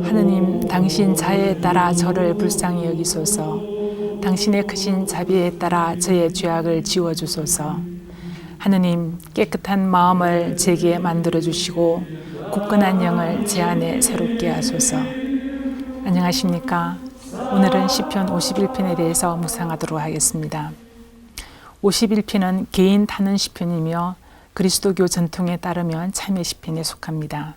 하느님, 당신 자애에 따라 저를 불쌍히 여기소서. 당신의 크신 자비에 따라 저의 죄악을 지워주소서. 하느님, 깨끗한 마음을 제게 만들어주시고 굳건한 영을 제 안에 새롭게 하소서. 안녕하십니까? 오늘은 시편 51편에 대해서 묵상하도록 하겠습니다. 51편은 개인 타는 시편이며 그리스도교 전통에 따르면 참회 시편에 속합니다.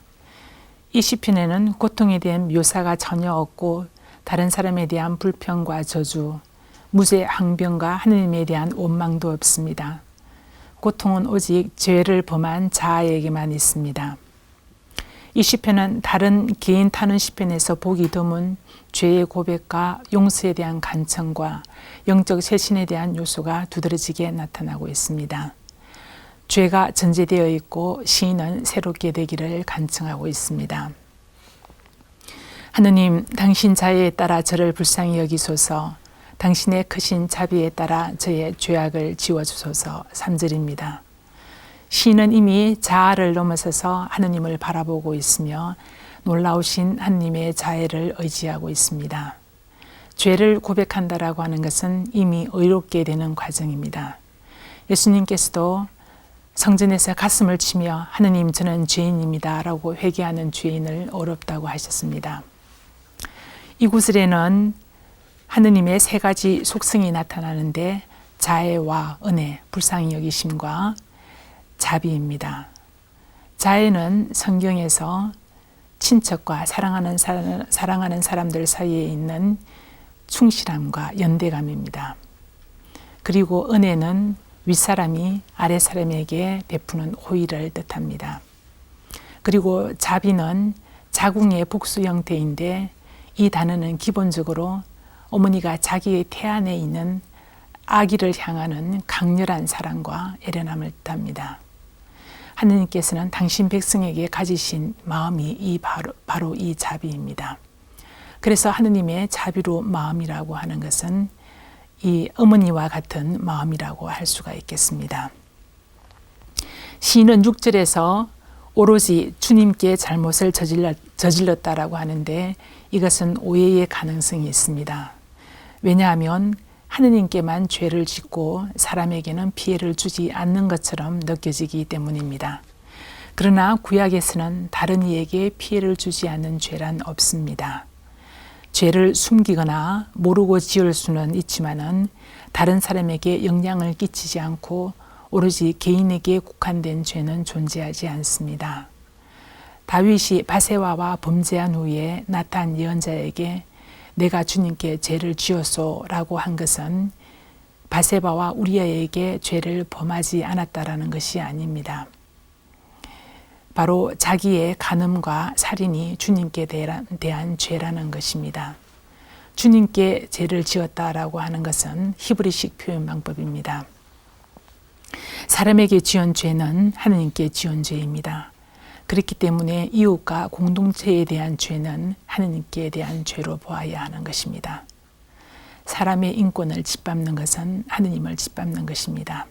이 시편에는 고통에 대한 묘사가 전혀 없고 다른 사람에 대한 불평과 저주, 무죄 항변과 하느님에 대한 원망도 없습니다. 고통은 오직 죄를 범한 자아에게만 있습니다. 이 시편은 다른 개인 타는 시편에서 보기 드문 죄의 고백과 용서에 대한 간청과 영적 쇄신에 대한 요소가 두드러지게 나타나고 있습니다. 죄가 전제되어 있고 시인은 새롭게 되기를 간청하고 있습니다. 하느님, 당신 자애에 따라 저를 불쌍히 여기소서. 당신의 크신 자비에 따라 저의 죄악을 지워주소서. 3절입니다. 시인은 이미 자아를 넘어서서 하느님을 바라보고 있으며 놀라우신 하느님의 자애를 의지하고 있습니다. 죄를 고백한다라고 하는 것은 이미 의롭게 되는 과정입니다. 예수님께서도 성전에서 가슴을 치며 하느님, 저는 죄인입니다 라고 회개하는 죄인을 어렵다고 하셨습니다. 이 구절에는 하느님의 세 가지 속성이 나타나는데 자애와 은혜, 불쌍히 여기심과 자비입니다. 자애는 성경에서 친척과 사랑하는 사람들 사이에 있는 충실함과 연대감입니다. 그리고 은혜는 윗사람이 아랫사람에게 베푸는 호의를 뜻합니다. 그리고 자비는 자궁의 복수 형태인데 이 단어는 기본적으로 어머니가 자기의 태 안에 있는 아기를 향하는 강렬한 사랑과 애련함을 뜻합니다. 하느님께서는 당신 백성에게 가지신 마음이 바로 이 자비입니다. 그래서 하느님의 자비로 마음이라고 하는 것은 이 어머니와 같은 마음이라고 할 수가 있겠습니다. 시인은 6절에서 오로지 주님께 잘못을 저질렀다라고 하는데 이것은 오해의 가능성이 있습니다. 왜냐하면 하느님께만 죄를 짓고 사람에게는 피해를 주지 않는 것처럼 느껴지기 때문입니다. 그러나 구약에서는 다른 이에게 피해를 주지 않는 죄란 없습니다. 죄를 숨기거나 모르고 지을 수는 있지만은 다른 사람에게 영향을 끼치지 않고 오로지 개인에게 국한된 죄는 존재하지 않습니다. 다윗이 바세바와 범죄한 후에 나탄 예언자에게 내가 주님께 죄를 지었소 라고 한 것은 바세바와 우리아에게 죄를 범하지 않았다라는 것이 아닙니다. 바로 자기의 간음과 살인이 주님께 대한 죄라는 것입니다. 주님께 죄를 지었다라고 하는 것은 히브리식 표현 방법입니다. 사람에게 지은 죄는 하느님께 지은 죄입니다. 그렇기 때문에 이웃과 공동체에 대한 죄는 하느님께 대한 죄로 보아야 하는 것입니다. 사람의 인권을 짓밟는 것은 하느님을 짓밟는 것입니다.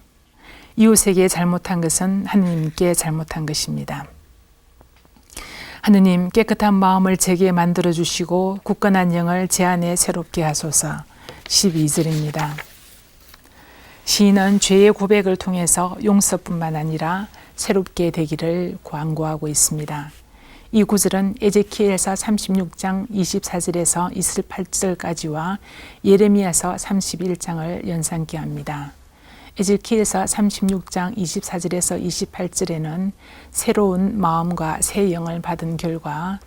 이웃에게 잘못한 것은 하느님께 잘못한 것입니다. 하느님, 깨끗한 마음을 제게 만들어주시고 굳건한 영을 제 안에 새롭게 하소서. 12절입니다. 시인은 죄의 고백을 통해서 용서뿐만 아니라 새롭게 되기를 권고하고 있습니다. 이 구절은 에제키엘서 36장 24절에서 28절까지와 예레미야서 31장을 연상케 합니다. 에제키엘서 36장 24절에서 28절에는 새로운 마음과 새 영을 받은 결과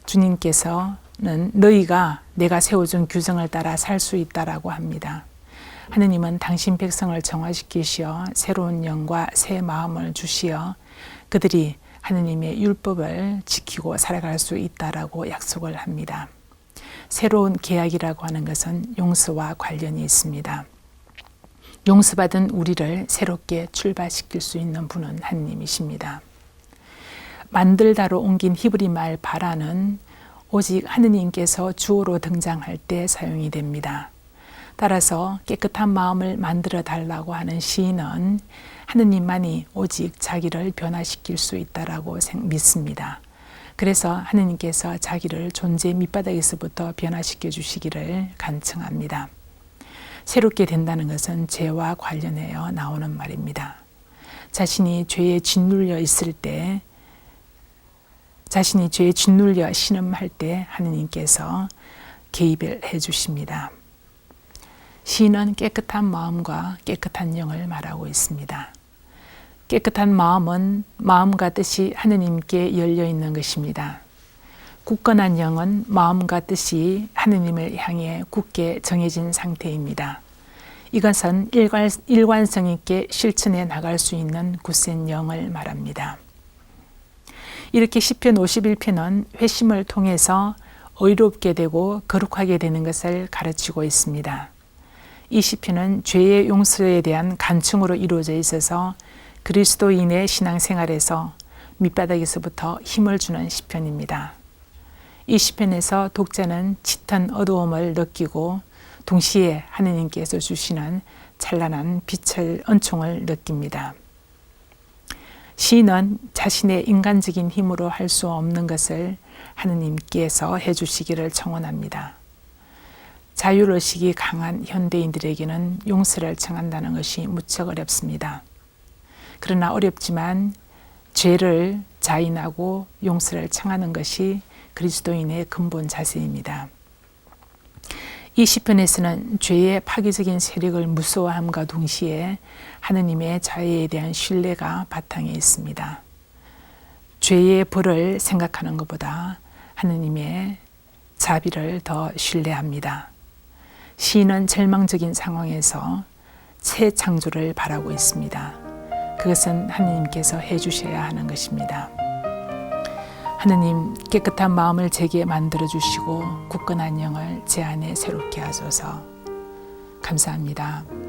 주님께서는 너희가 내가 세워준 규정을 따라 살 수 있다라고 합니다. 하느님은 당신 백성을 정화시키시어 새로운 영과 새 마음을 주시어 그들이 하느님의 율법을 지키고 살아갈 수 있다라고 약속을 합니다. 새로운 계약이라고 하는 것은 용서와 관련이 있습니다. 용서받은 우리를 새롭게 출발시킬 수 있는 분은 하느님이십니다. 만들다로 옮긴 히브리 말 바라는 오직 하느님께서 주어로 등장할 때 사용이 됩니다. 따라서 깨끗한 마음을 만들어 달라고 하는 시인은 하느님만이 오직 자기를 변화시킬 수 있다라고 믿습니다. 그래서 하느님께서 자기를 존재 밑바닥에서부터 변화시켜 주시기를 간청합니다. 새롭게 된다는 것은 죄와 관련해서 나오는 말입니다. 자신이 죄에 짓눌려 있을 때, 자신이 죄에 짓눌려 신음할 때 하느님께서 개입을 해주십니다. 시인은 깨끗한 마음과 깨끗한 영을 말하고 있습니다. 깨끗한 마음은 마음과 뜻이 하느님께 열려 있는 것입니다. 굳건한 영은 마음과 뜻이 하느님을 향해 굳게 정해진 상태입니다. 이것은 일관성 있게 실천해 나갈 수 있는 굳센 영을 말합니다. 이렇게 시편 51편은 회심을 통해서 의롭게 되고 거룩하게 되는 것을 가르치고 있습니다. 이 시편은 죄의 용서에 대한 간청으로 이루어져 있어서 그리스도인의 신앙생활에서 밑바닥에서부터 힘을 주는 시편입니다. 이 시편에서 독자는 짙은 어두움을 느끼고 동시에 하느님께서 주시는 찬란한 빛을 은총을 느낍니다. 시인은 자신의 인간적인 힘으로 할 수 없는 것을 하느님께서 해주시기를 청원합니다. 자율의식이 강한 현대인들에게는 용서를 청한다는 것이 무척 어렵습니다. 그러나 어렵지만 죄를 자인하고 용서를 청하는 것이 그리스도인의 근본 자세입니다. 이 시편에서는 죄의 파괴적인 세력을 무서워함과 동시에 하느님의 자애에 대한 신뢰가 바탕에 있습니다. 죄의 벌을 생각하는 것보다 하느님의 자비를 더 신뢰합니다. 시인은 절망적인 상황에서 새 창조를 바라고 있습니다. 그것은 하느님께서 해주셔야 하는 것입니다. 하느님, 깨끗한 마음을 제게 만들어 주시고 굳건한 영을 제 안에 새롭게 하소서. 감사합니다.